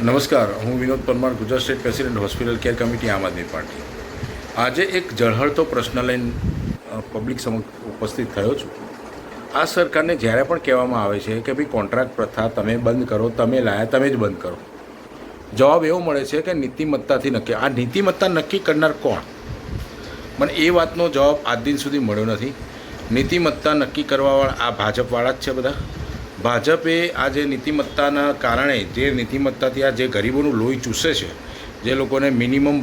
નમસ્કાર, હું Vinod Parmar, Gujarat state president hospital care committee, આમ આદમી પાર્ટી. આજે એક ઝળહળતો પ્રશ્ન લઈને પબ્લિક સમક્ષ ઉપસ્થિત થયો છું. આ સરકારને જ્યારે પણ કહેવામાં આવે છે કે ભાઈ કોન્ટ્રાક્ટ પ્રથા તમે બંધ કરો, તમે લાયા તમે જ બંધ કરો, જવાબ એવો મળે છે કે નીતિમત્તાથી નક્કી. આ નીતિમત્તા નક્કી કરનાર કોણ? મને એ વાતનો જવાબ આજ દિન સુધી મળ્યો નથી. નીતિમત્તા નક્કી કરવાવાળા આ ભાજપવાળા જ છે બધા. ભાજપે આ જે નીતિમત્તાના કારણે જે નીતિમત્તાથી આ જે ગરીબોનું લોહી ચૂસે છે, જે લોકોને મિનિમમ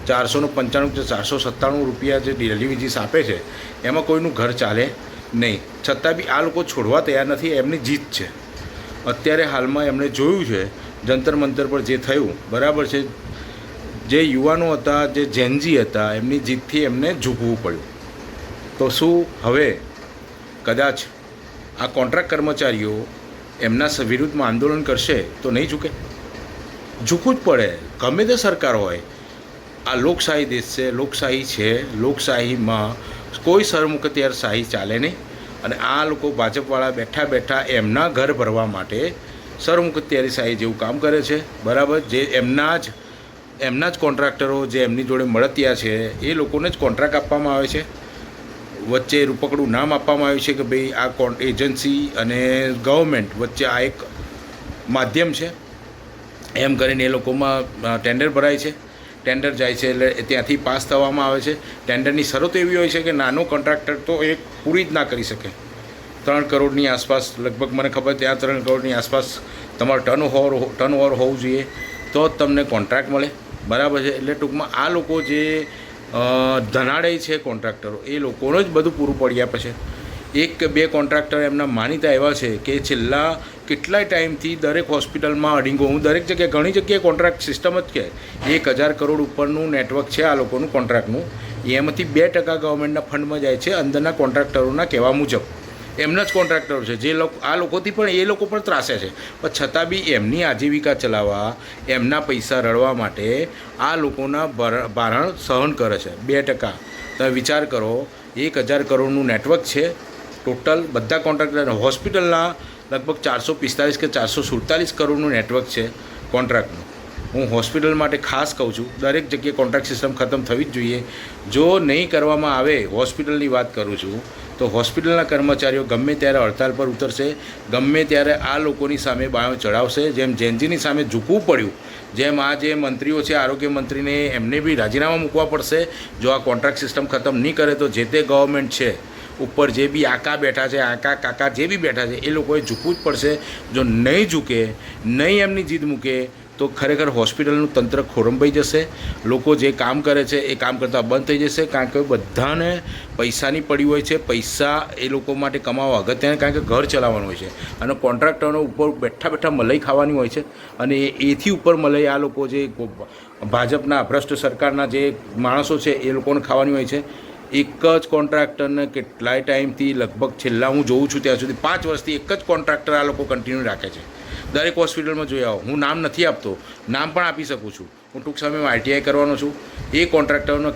495 કે 497 રૂપિયા જે ડેલી વેજીસ આપે છે, એમાં કોઈનું ઘર ચાલે નહીં. છતાં બી આ લોકો છોડવા તૈયાર નથી. એમની જીત છે. અત્યારે હાલમાં એમણે જોયું છે જંતર મંતર પર જે થયું, બરાબર છે. જે યુવાનો હતા, જે જેનજી હતા, એમની જીતથી એમને ઝૂકવું પડ્યું. તો શું હવે કદાચ આ કોન્ટ્રાક્ટ કર્મચારીઓ એમના વિરુદ્ધમાં આંદોલન કરશે તો નહીં ઝૂકે? ઝૂકવું જ પડે, ગમે તે સરકાર હોય. આ લોકશાહી દેશ છે, લોકશાહી છે. લોકશાહીમાં કોઈ સરમુખત્યારશાહી ચાલે નહીં. અને આ લોકો ભાજપવાળા બેઠા બેઠા એમના ઘર ભરવા માટે સરમુખત્યારશાહી જેવું કામ કરે છે, બરાબર. જે એમના જ કોન્ટ્રાક્ટરો, જે એમની જોડે મળતિયા છે, એ લોકોને જ કોન્ટ્રાક્ટ આપવામાં આવે છે. વચ્ચે રૂપકડું નામ આપવામાં આવ્યું છે કે ભાઈ આ એજન્સી અને ગવર્મેન્ટ વચ્ચે આ એક માધ્યમ છે. એમ કરીને એ લોકોમાં ટેન્ડર ભરાય છે. ટેન્ડર જાય છે એટલે ત્યાંથી પાસ થવામાં આવે છે. ટેન્ડરની શરતો એવી હોય છે કે નાનો કોન્ટ્રાક્ટર તો એ પૂરી જ ના કરી શકે. 3 કરોડની આસપાસ, લગભગ મને ખબર, ત્યાં 3 કરોડની આસપાસ તમારું ટર્નઓવર હોવું જોઈએ તો જ તમને કોન્ટ્રાક્ટ મળે, બરાબર છે. એટલે ટૂંકમાં આ લોકો જે ધનાડે છે કોન્ટ્રાક્ટરો, એ લોકોને જ બધું પૂરું પડી આપે છે. 1 કે 2 કોન્ટ્રાક્ટર એમના માનીતા એવા છે કે છેલ્લા કેટલાય ટાઈમથી દરેક હોસ્પિટલમાં અડીંગો, હું દરેક જગ્યાએ, ઘણી જગ્યાએ કોન્ટ્રાક્ટ સિસ્ટમ જ કે 1000 કરોડ ઉપરનું નેટવર્ક છે આ લોકોનું કોન્ટ્રાક્ટનું. એમાંથી 2% ગવર્મેન્ટના ફંડમાં જાય છે અંદરના કોન્ટ્રાક્ટરોના કહેવા મુજબ. એમના જ કોન્ટ્રાક્ટરો છે જે લોકો, આ લોકોથી પણ એ લોકો પણ ત્રાસે છે. પણ છતાં બી એમની આજીવિકા ચલાવવા, એમના પૈસા રળવા માટે આ લોકોના ભારણ સહન કરે છે. 2%, તમે વિચાર કરો, 1000 કરોડનું નેટવર્ક છે ટોટલ બધા કોન્ટ્રાક્ટર. હોસ્પિટલના લગભગ 445 કે 447 કરોડનું નેટવર્ક છે કોન્ટ્રાક્ટનું. હું હોસ્પિટલ માટે ખાસ કહું છું, દરેક જગ્યાએ કોન્ટ્રાક્ટ સિસ્ટમ ખતમ થવી જ જોઈએ. જો નહીં કરવામાં આવે, હોસ્પિટલની વાત કરું છું, તો હોસ્પિટલના કર્મચારીઓ ગમે ત્યારે હડતાલ પર ઉતરશે, ગમે ત્યારે આ લોકોની સામે બાયો ચડાવશે. જેમ જેનજીની સામે ઝૂકવું પડ્યું, જેમ આ જે મંત્રીઓ છે, આરોગ્ય મંત્રીને એમને બી રાજીનામા મૂકવા પડશે. જો આ કોન્ટ્રાક્ટ સિસ્ટમ ખતમ નહીં કરે તો જે તે ગવર્મેન્ટ છે ઉપર, જે બી આકા બેઠા છે, આકા કાકા જે બી બેઠા છે, એ લોકોએ ઝૂકવું જ પડશે. જો નહીં ઝૂકે, નહીં એમની જીદ મૂકે તો ખરેખર હોસ્પિટલનું તંત્ર ખોરંભાઈ જશે. લોકો જે કામ કરે છે એ કામ કરતાં બંધ થઈ જશે. કારણ કે બધાને પૈસાની પડી હોય છે. પૈસા એ લોકો માટે કમાવા અગત્યને, કારણ કે ઘર ચલાવવાનું હોય છે. અને કોન્ટ્રાક્ટરો ઉપર બેઠા બેઠા મલાઈ ખાવાની હોય છે. અને એથી ઉપર મલાઈ આ લોકો જે ભાજપના ભ્રષ્ટ સરકારના જે માણસો છે એ લોકોને ખાવાની હોય છે. એક જ કોન્ટ્રાક્ટરને કેટલાય ટાઈમથી, લગભગ છેલ્લા હું જોઉં છું ત્યાં સુધી 5 વર્ષથી એક જ કોન્ટ્રાક્ટર આ લોકો કન્ટિન્યુ રાખે છે. દરેક હોસ્પિટલમાં જોઈ આવો. હું નામ નથી આપતો, નામ પણ આપી શકું છું. હું ટૂંક સમયમાં આઈટીઆઈ કરવાનો છું. એ કોન્ટ્રાક્ટરનો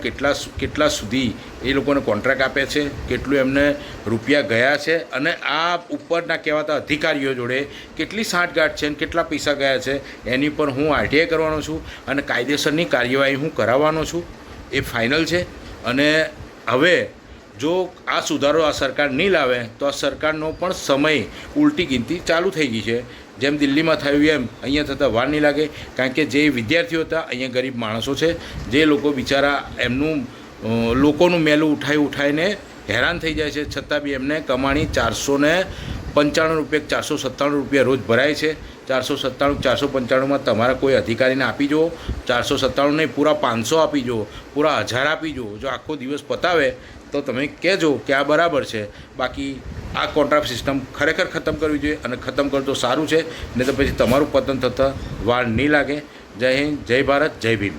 કેટલા સુધી એ લોકોને કોન્ટ્રાક્ટ આપે છે, કેટલું એમને રૂપિયા ગયા છે, અને આ ઉપરના કહેવાતા અધિકારીઓ જોડે કેટલી સાંઠગાંઠ છે અને કેટલા પૈસા ગયા છે, એની પર હું આઈટીઆઈ કરવાનો છું. અને કાયદેસરની કાર્યવાહી હું કરાવવાનો છું. એ ફાઇનલ છે. અને હવે જો આ સુધારો આ સરકાર નહીં લાવે તો આ સરકારનો પણ સમય, ઉલટી ગિનતી ચાલુ થઈ ગઈ છે. જેમ દિલ્હીમાં થયું એમ અહીંયા થતાં વાર નહીં લાગે. કારણ કે જે વિદ્યાર્થીઓ હતા, અહીંયા ગરીબ માણસો છે, જે લોકો બિચારા એમનું લોકોનું મેલું ઉઠાવીને હેરાન થઈ જાય છે. છતાં બી એમને કમાણી 495 રૂપિયા, 497 રૂપિયા રોજ ભરાય છે. 497, 495માં તમારા કોઈ અધિકારીને આપી જુઓ. 497 નહીં, પૂરા 500 આપી જુઓ, પૂરા 1000 આપી જુઓ. જો આખો દિવસ પતાવે તો તમે કહેજો કે આ બરાબર છે. બાકી આ કોન્ટ્રાક્ટ સિસ્ટમ ખરેખર ખતમ કરવી જોઈએ, અને ખતમ કરો તો સારું છે. નહીં તો પછી તમારું પતન થતાં વાર નહીં લાગે. જય હિન્દ, જય ભારત, જય ભીમ.